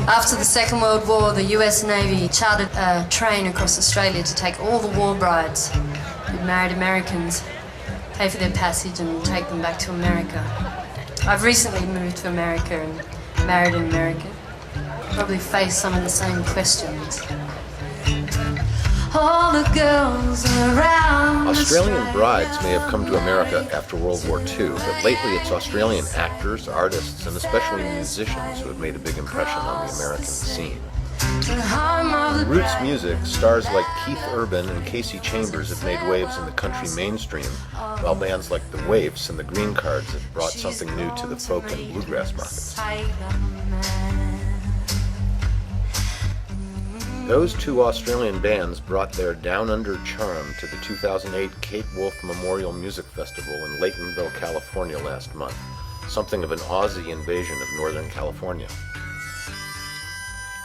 After the Second World War, the US Navy chartered a train across Australia to take all the war brides who married Americans, pay for their passage and take them back to America. I've recently moved to America and married an American. Probably face some of the same questions. All the girls around Australian brides may have come to America after World War II, but lately it's Australian actors, artists, and especially musicians who have made a big impression on the American scene. Roots music, stars like Keith Urban and Casey Chambers have made waves in the country mainstream, while bands like the Waifs and The Greencards have brought something new to the folk and bluegrass markets. Those two Australian bands brought their down-under charm to the 2008 Kate Wolf Memorial Music Festival in Laytonville, California last month, something of an Aussie invasion of Northern California.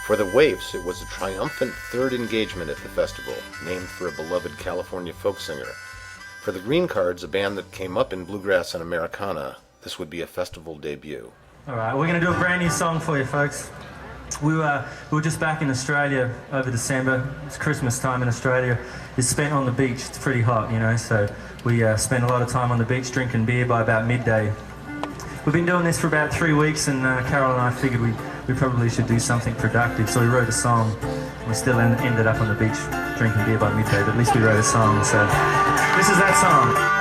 For the Waifs, it was a triumphant third engagement at the festival, named for a beloved California folk singer. For the Greencards, a band that came up in bluegrass and Americana, this would be a festival debut. All right, we're going to do a brand new song for you, folks. We were just back in Australia over December. It's Christmas time in Australia. It's spent on the beach. It's pretty hot, you know, so we spent a lot of time on the beach drinking beer by about midday. We've been doing this for about 3 weeks, and Carol and I figured we probably should do something productive, so we wrote a song. We still ended up on the beach drinking beer by midday, but at least we wrote a song, so this is that song.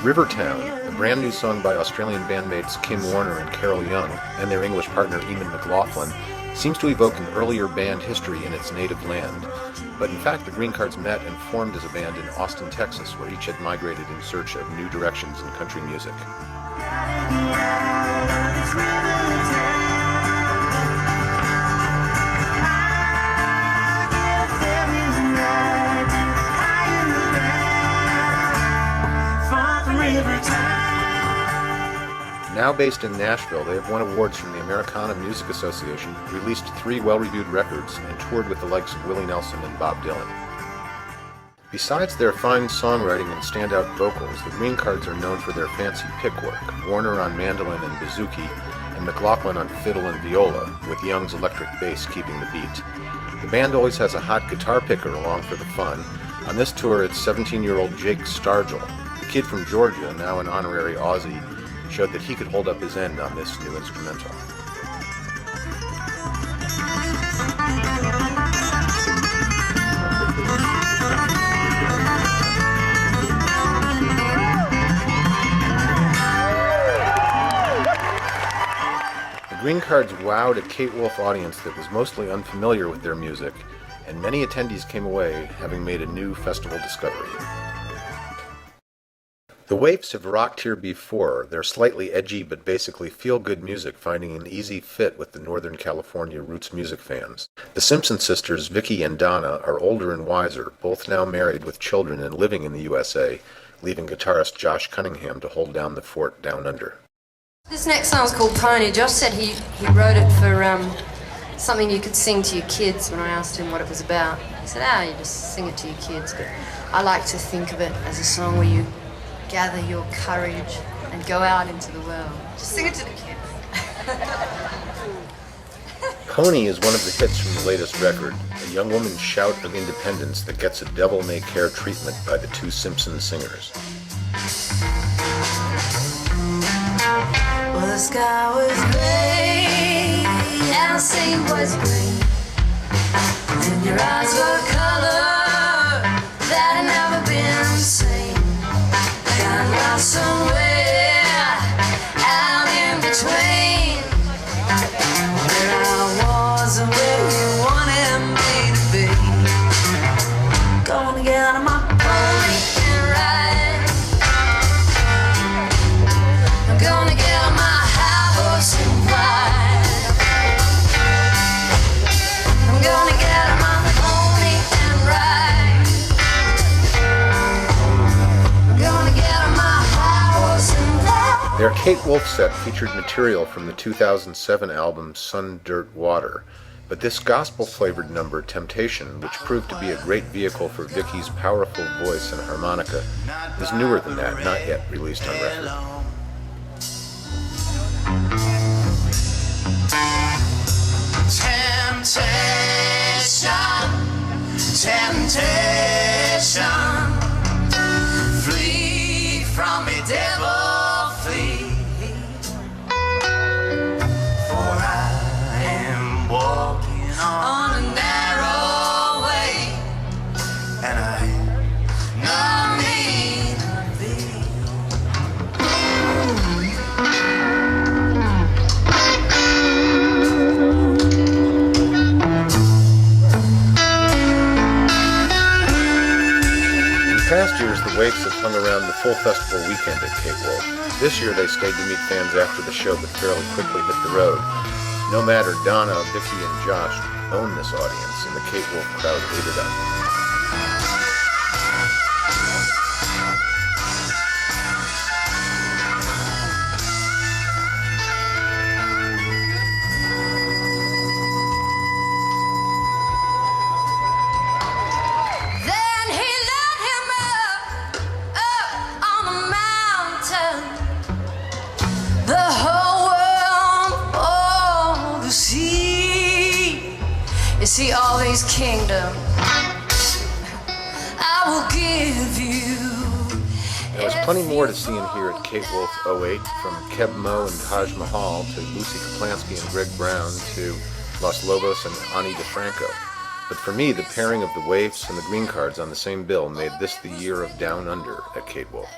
Rivertown, a brand new song by Australian bandmates Kim Warner and Carol Young and their English partner Eamon McLaughlin, seems to evoke an earlier band history in its native land. But in fact, the Greencards met and formed as a band in Austin, Texas, where each had migrated in search of new directions in country music. Now based in Nashville, they have won awards from the Americana Music Association, released 3 well-reviewed records, and toured with the likes of Willie Nelson and Bob Dylan. Besides their fine songwriting and standout vocals, the Greencards are known for their fancy pickwork, Warner on mandolin and bouzouki, and McLaughlin on fiddle and viola, with Young's electric bass keeping the beat. The band always has a hot guitar picker along for the fun. On this tour, it's 17-year-old Jake Stargell, the kid from Georgia, now an honorary Aussie, showed that he could hold up his end on this new instrumental. The Greencards wowed a Kate Wolf audience that was mostly unfamiliar with their music, and many attendees came away having made a new festival discovery. The Waifs have rocked here before. They're slightly edgy but basically feel-good music, finding an easy fit with the Northern California roots music fans. The Simpson sisters, Vicky and Donna, are older and wiser, both now married with children and living in the USA, leaving guitarist Josh Cunningham to hold down the fort down under. This next song is called Pony. Josh said he wrote it for something you could sing to your kids when I asked him what it was about. He said, you just sing it to your kids, but I like to think of it as a song where you gather your courage and go out into the world. Just sing it to the kids. Pony is one of the hits from the latest record, a young woman's shout of independence that gets a devil-may-care treatment by the two Simpson singers. Well, the sky was gray, and the sea was green, and your eyes were a color that had never been seen. I'm lost somewhere out in between where I was and where you wanted me to be. Gonna get on my pony and ride. I'm gonna get on my high horse and ride. I'm gonna get on my pony Kate Wolf's set featured material from the 2007 album Sun, Dirt, Water, but this gospel-flavored number, Temptation, which proved to be a great vehicle for Vicky's powerful voice and harmonica, is newer than that, not yet released on record. Temptation, flee from me, devil, flee. For I am walking on a narrow way, and I know need of thee. In past years, the Waifs have hung around the full festival weekend at Kate Wolf. This year, they stayed to meet fans after the show, but fairly quickly hit the road. No matter, Donna, Vicky, and Josh own this audience, and the Kate Wolf crowd ate it up. Then he led him up on a mountain, the whole world for to see. You see, all these kingdoms I will give you. There was plenty more to see and hear at Kate Wolf 08, from Keb Mo and Taj Mahal to Lucy Kaplansky and Greg Brown to Los Lobos and Ani DeFranco. But for me, the pairing of the Waifs and the Greencards on the same bill made this the year of Down Under at Kate Wolf.